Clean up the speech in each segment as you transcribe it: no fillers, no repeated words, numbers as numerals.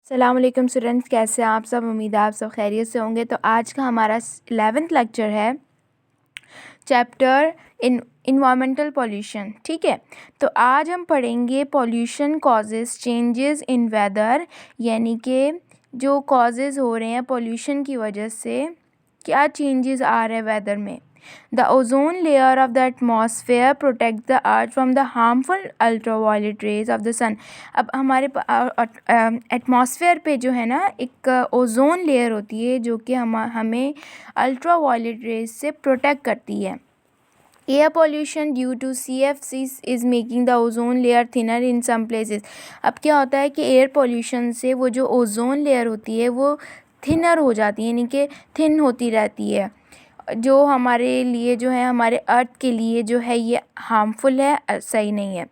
अस्सलाम वालेकुम स्टूडेंट्स, कैसे हैं आप सब। उम्मीद है आप सब खैरियत से होंगे। तो आज का हमारा 11th लेक्चर है चैप्टर इन्वायरमेंटल पॉल्यूशन। ठीक है, तो आज हम पढ़ेंगे pollution causes changes in weather, यानी कि जो कॉजेज़ हो रहे हैं पॉल्यूशन की वजह से, क्या चेंजेस आ रहे हैं वेदर में। The ozone layer of the atmosphere protects the earth from the harmful ultraviolet rays of the sun। अब हमारे एटमॉस्फेयर पे जो है ना एक ओजोन लेयर होती है जो कि हमें अल्ट्रावायलेट रेज से प्रोटेक्ट करती है। Air pollution due to CFCs is making the ozone layer thinner in some places. अब क्या होता है कि एयर पोल्यूशन से वो जो ओजोन लेयर होती है वो थिनर हो जाती है, यानी कि थिन होती रहती है, जो हमारे लिए जो है हमारे अर्थ के लिए जो है ये हार्मफुल है, सही नहीं है।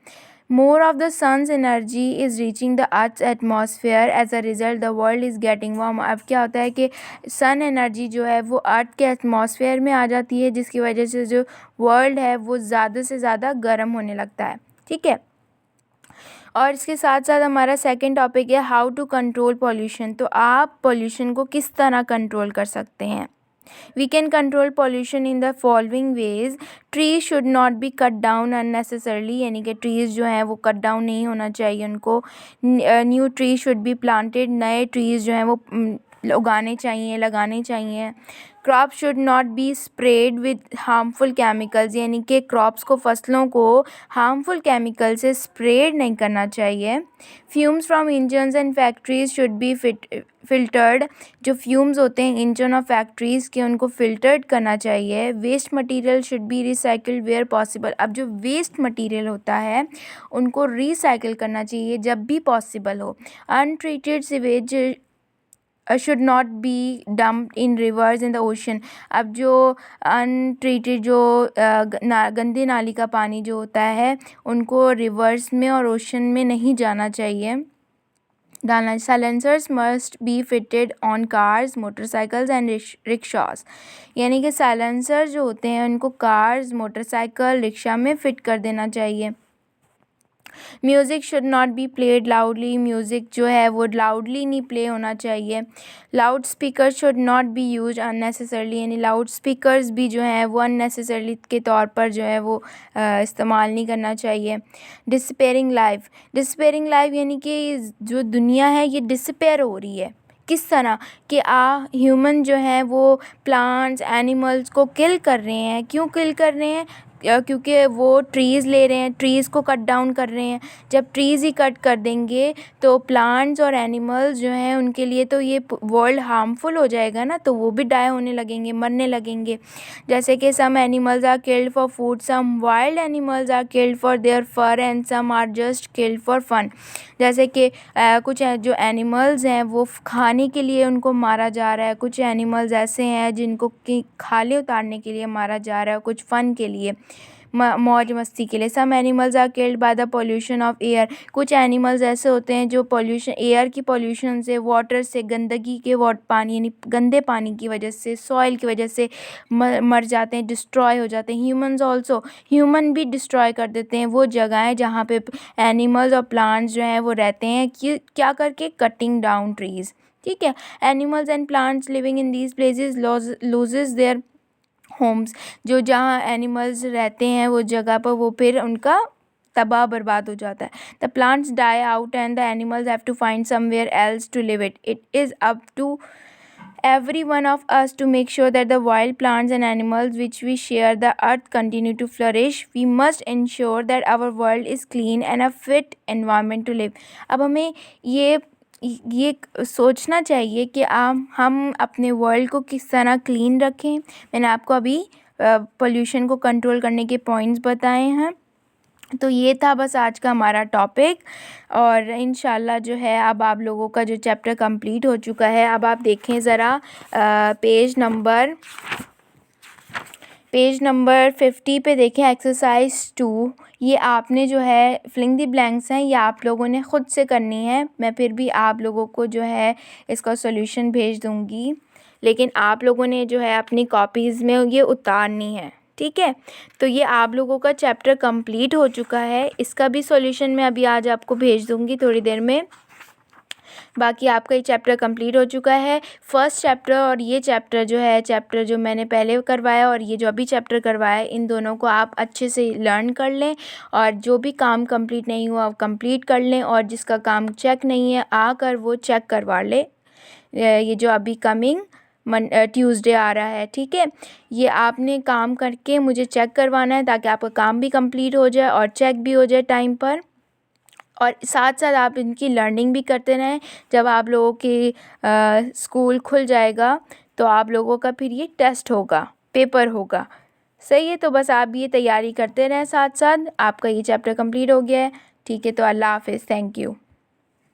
More of the sun's energy is reaching the earth atmosphere, as a result the world is getting warm. अब क्या होता है कि सन एनर्जी जो है वो अर्थ के एटमॉस्फेयर में आ जाती है, जिसकी वजह से जो वर्ल्ड है वो ज़्यादा से ज़्यादा गर्म होने लगता है। ठीक है, और इसके साथ साथ हमारा सेकंड टॉपिक है हाउ टू कंट्रोल पॉल्यूशन। तो आप पॉल्यूशन को किस तरह कंट्रोल कर सकते हैं। We can control pollution in the following ways। Trees should not be cut down unnecessarily, यानी कि trees जो हैं वो cut down नहीं होना चाहिए उनको। New trees should be planted, नए trees जो हैं वो उगाने चाहिए, लगाने चाहिए। Crop should not be spread with harmful chemicals, यानी कि क्रॉप्स को, फसलों को हार्मफुल केमिकल से स्प्रेड नहीं करना चाहिए। Fumes from engines and factories should be filtered, जो फ्यूम्स होते हैं इंजन और फैक्ट्रीज़ के उनको फ़िल्टर्ड करना चाहिए। Waste material should be recycled where possible. अब जो वेस्ट मटेरियल होता है उनको रिसाइकिल करना चाहिए जब भी पॉसिबल हो। Untreated sewage should not be dumped in reverse in the ocean. अब जो अनट्रीटेड जो गंदे नाली का पानी जो होता है उनको रिवर्स में और ओशन में नहीं जाना चाहिए, डालना। Silencers must be fitted on cars, motorcycles and rickshaws, यानी कि साइलेंसर जो होते हैं उनको कार्स, मोटरसाइकिल, रिक्शा में फ़िट कर देना चाहिए। Music should not be played loudly, music जो है वो लाउडली नहीं प्ले होना चाहिए। Loud speaker should not be use unnecessarily, यानी लाउड स्पीकर्स भी जो हैं वो अननेसेसरली के तौर पर जो है वो इस्तेमाल नहीं करना चाहिए। डिसपेयरिंग लाइफ, डिसपेयरिंग लाइफ यानी कि जो दुनिया है ये डिसपेयर हो रही है। किस तरह कि ह्यूमन जो है वो प्लांट्स, एनिमल्स को किल कर रहे हैं। क्यों किल कर रहे हैं? क्योंकि वो ट्रीज़ ले रहे हैं, ट्रीज़ को कट डाउन कर रहे हैं। जब ट्रीज़ ही कट कर देंगे तो प्लांट्स और एनिमल्स जो हैं उनके लिए तो ये वर्ल्ड हार्मफुल हो जाएगा ना, तो वो भी डाई होने लगेंगे, मरने लगेंगे। जैसे कि some animals are killed for food, some wild animals are killed for their fur and some are just killed for fun. जैसे कि कुछ जो एनिमल्स हैं वो खाने के लिए उनको मारा जा रहा है, कुछ एनिमल्स ऐसे हैं जिनको कि खाले उतारने के लिए मारा जा रहा है, कुछ फ़न के लिए, मौज मस्ती के लिए। Some animals are killed by the pollution of air, कुछ एनिमल्स ऐसे होते हैं जो पोल्यूशन, एयर की पोल्यूशन से, वाटर से, गंदगी के पानी यानी गंदे पानी की वजह से, सॉइल की वजह से मर जाते हैं, डिस्ट्रॉय हो जाते हैं। ह्यूमंस ऑल्सो, ह्यूमन भी डिस्ट्रॉय कर देते हैं वो जगहें जहाँ पे एनिमल्स और प्लांट्स जो हैं वो रहते हैं, कि क्या करके, कटिंग डाउन ट्रीज़। ठीक है, animals and plants living in these places loses their homes, जो जहाँ एनिमल्स रहते हैं वो जगह पर वो फिर उनका तबाह बर्बाद हो जाता है। The plants die out and the animals have to find somewhere else to live it is up to every one of us to make sure that the wild plants and animals which we share the earth continue to flourish। We must ensure that our world is clean and a fit environment to live। अब हमें ये सोचना चाहिए कि हम अपने world को किस तरह क्लीन रखें। मैंने आपको अभी पोल्यूशन को कंट्रोल करने के पॉइंट्स बताए हैं। तो ये था बस आज का हमारा टॉपिक, और इंशाल्लाह जो है अब आप लोगों का जो चैप्टर कंप्लीट हो चुका है। अब आप देखें ज़रा पेज नंबर 50 पे देखें, एक्सरसाइज 2। ये आपने जो है फिलिंग द ब्लैंक्स हैं, ये आप लोगों ने ख़ुद से करनी है। मैं फिर भी आप लोगों को जो है इसका सॉल्यूशन भेज दूँगी, लेकिन आप लोगों ने जो है अपनी कॉपीज़ में ये उतारनी है। ठीक है, तो ये आप लोगों का चैप्टर कंप्लीट हो चुका है। इसका भी सॉल्यूशन मैं अभी आज आपको भेज दूँगी थोड़ी देर में। बाकी आपका ये चैप्टर कंप्लीट हो चुका है। फर्स्ट चैप्टर और ये चैप्टर जो है, चैप्टर जो मैंने पहले करवाया और ये जो अभी चैप्टर करवाया, इन दोनों को आप अच्छे से लर्न कर लें और जो भी काम कंप्लीट नहीं हुआ कंप्लीट कर लें, और जिसका काम चेक नहीं है आकर वो चेक करवा ले। ये जो अभी कमिंग ट्यूसडे आ रहा है, ठीक है, ये आपने काम करके मुझे चेक करवाना है ताकि आपका काम भी कंप्लीट हो जाए और चेक भी हो जाए टाइम पर, और साथ साथ आप इनकी लर्निंग भी करते रहें। जब आप लोगों की स्कूल खुल जाएगा तो आप लोगों का फिर ये टेस्ट होगा, पेपर होगा, सही है। तो बस आप ये तैयारी करते रहें साथ साथ। आपका ये चैप्टर कंप्लीट हो गया है, ठीक है। तो अल्लाह हाफ़िज़, थैंक यू।